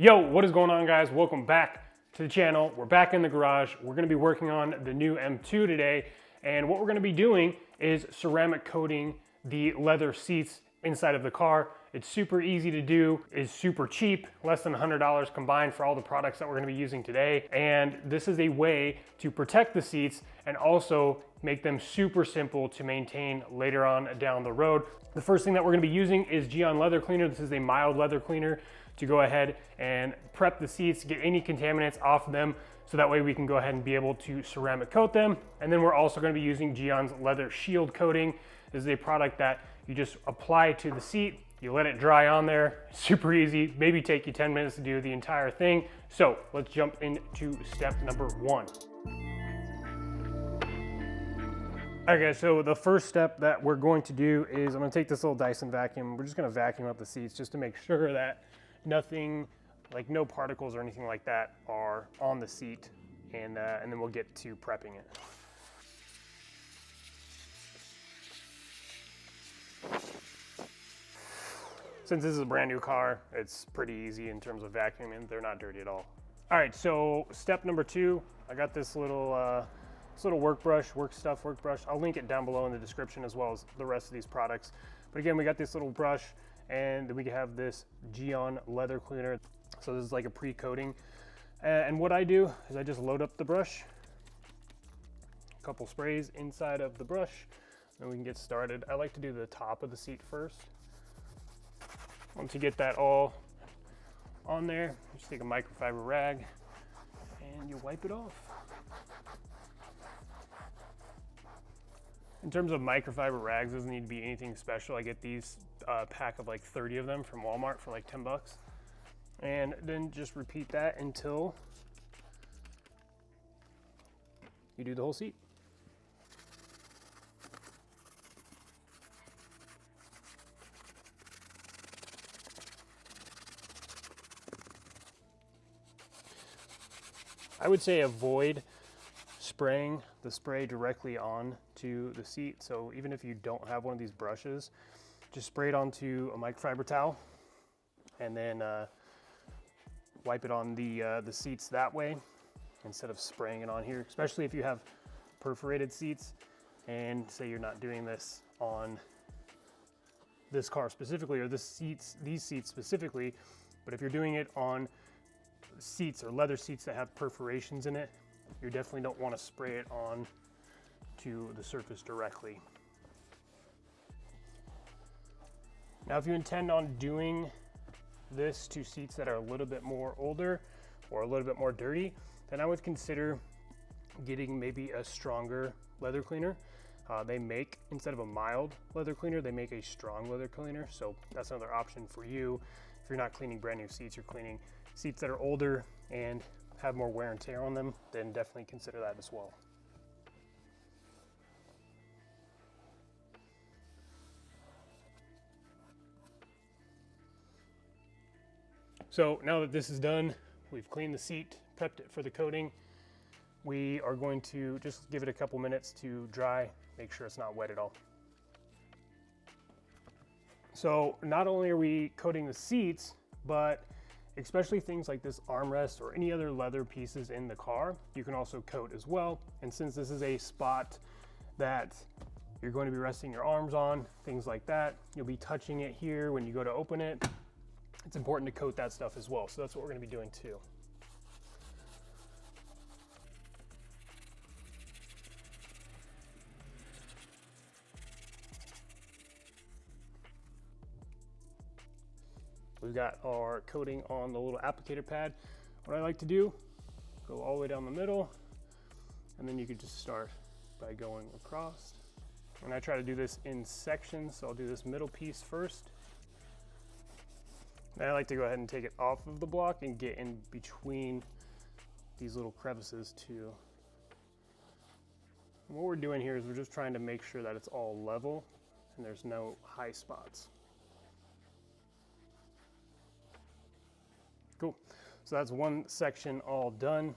Yo, what is going on, guys? Welcome back to the channel. We're back in the garage. We're gonna be working on the new M2 today. And what we're gonna be doing is ceramic coating the leather seats inside of the car. It's super easy to do, it's super cheap, less than $100 combined for all the products that we're gonna be using today. And this is a way to protect the seats and also make them super simple to maintain later on down the road. The first thing that we're gonna be using is G87 leather cleaner. This is a mild leather cleaner to go ahead and prep the seats, get any contaminants off of them, so that way we can go ahead and be able to ceramic coat them. And then we're also gonna be using G87's leather shield coating. This is a product that you just apply to the seat, you let it dry on there, super easy, maybe take you 10 minutes to do the entire thing. So let's jump into step number one. All right, guys, so the first step that we're going to do is I'm gonna take this little Dyson vacuum. We're just gonna vacuum up the seats just to make sure that nothing, like no particles or anything like that are on the seat, and then we'll get to prepping it. Since this is a brand new car, it's pretty easy in terms of vacuuming. They're not dirty at all. All right, so step number two, I got this little work brush. I'll link it down below in the description as well as the rest of these products. But again, we got this little brush, and then we have this G87 leather cleaner. So this is like a pre-coating. And what I do is I just load up the brush, a couple sprays inside of the brush, and we can get started. I like to do the top of the seat first. Once you get that all on there, just take a microfiber rag and you wipe it off. In terms of microfiber rags, doesn't need to be anything special. I get these pack of like 30 of them from Walmart for like 10 bucks. And then just repeat that until you do the whole seat. I would say avoid spraying the spray directly on to the seat. So even if you don't have one of these brushes, just spray it onto a microfiber towel and then wipe it on the seats that way instead of spraying it on here, especially if you have perforated seats and say you're not doing this on this car specifically or these seats specifically, but if you're doing it on seats or leather seats that have perforations in it, you definitely don't want to spray it on to the surface directly. Now, if you intend on doing this to seats that are a little bit more older or a little bit more dirty, then I would consider getting maybe a stronger leather cleaner. They make, instead of a mild leather cleaner, they make a strong leather cleaner. So that's another option for you. If you're not cleaning brand new seats, you're cleaning seats that are older and have more wear and tear on them, then definitely consider that as well. So now that this is done, we've cleaned the seat, prepped it for the coating. We are going to just give it a couple minutes to dry, make sure it's not wet at all. So not only are we coating the seats, but especially things like this armrest or any other leather pieces in the car, you can also coat as well. And since this is a spot that you're going to be resting your arms on, things like that, you'll be touching it here when you go to open it. It's important to coat that stuff as well. So that's what we're going to be doing too. We've got our coating on the little applicator pad. What I like to do, go all the way down the middle, and then you could just start by going across. And I try to do this in sections, so I'll do this middle piece first. Then I like to go ahead and take it off of the block and get in between these little crevices too. And what we're doing here is we're just trying to make sure that it's all level and there's no high spots. Cool. So that's one section all done.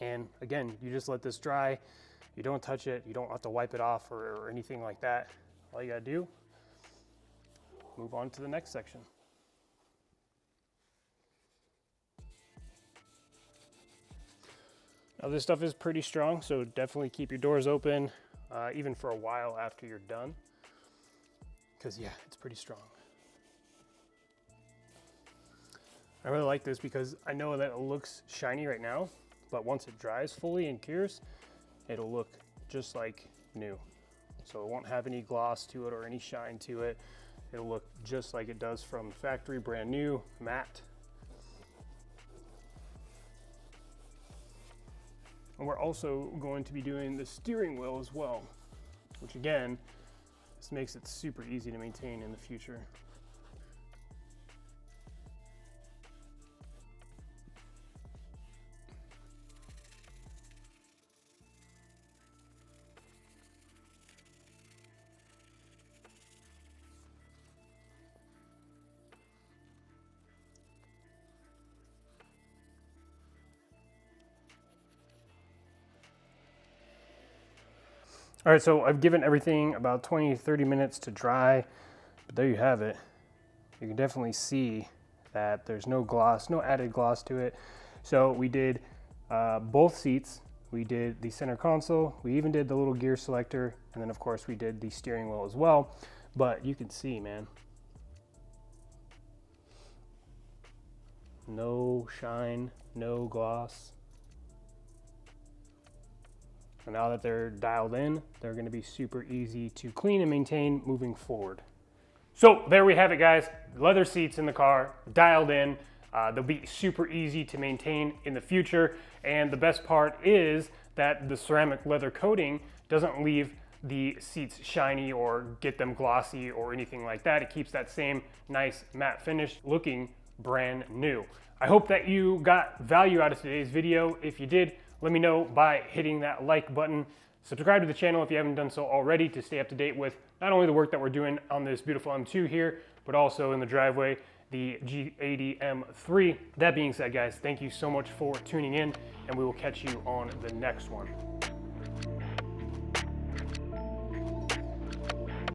And again, you just let this dry. You don't touch it. You don't have to wipe it off or anything like that. All you gotta do, move on to the next section. Now this stuff is pretty strong, so definitely keep your doors open, even for a while after you're done. Because yeah, it's pretty strong. I really like this because I know that it looks shiny right now, but once it dries fully and cures, it'll look just like new. So it won't have any gloss to it or any shine to it. It'll look just like it does from the factory, brand new, matte. And we're also going to be doing the steering wheel as well, which again, this makes it super easy to maintain in the future. All right, so I've given everything about 20-30 minutes to dry, but there you have it. You can definitely see that there's no gloss, no added gloss to it. So we did both seats. We did the center console. We even did the little gear selector. And then of course we did the steering wheel as well. But you can see, man, no shine, no gloss. And now that they're dialed in, they're gonna be super easy to clean and maintain moving forward. So there we have it, guys. Leather seats in the car, dialed in. They'll be super easy to maintain in the future. And the best part is that the ceramic leather coating doesn't leave the seats shiny or get them glossy or anything like that. It keeps that same nice matte finish looking brand new. I hope that you got value out of today's video. If you did, let me know by hitting that like button. Subscribe to the channel if you haven't done so already to stay up to date with not only the work that we're doing on this beautiful M2 here, but also in the driveway, the G87 M3. That being said, guys, thank you so much for tuning in, and we will catch you on the next one.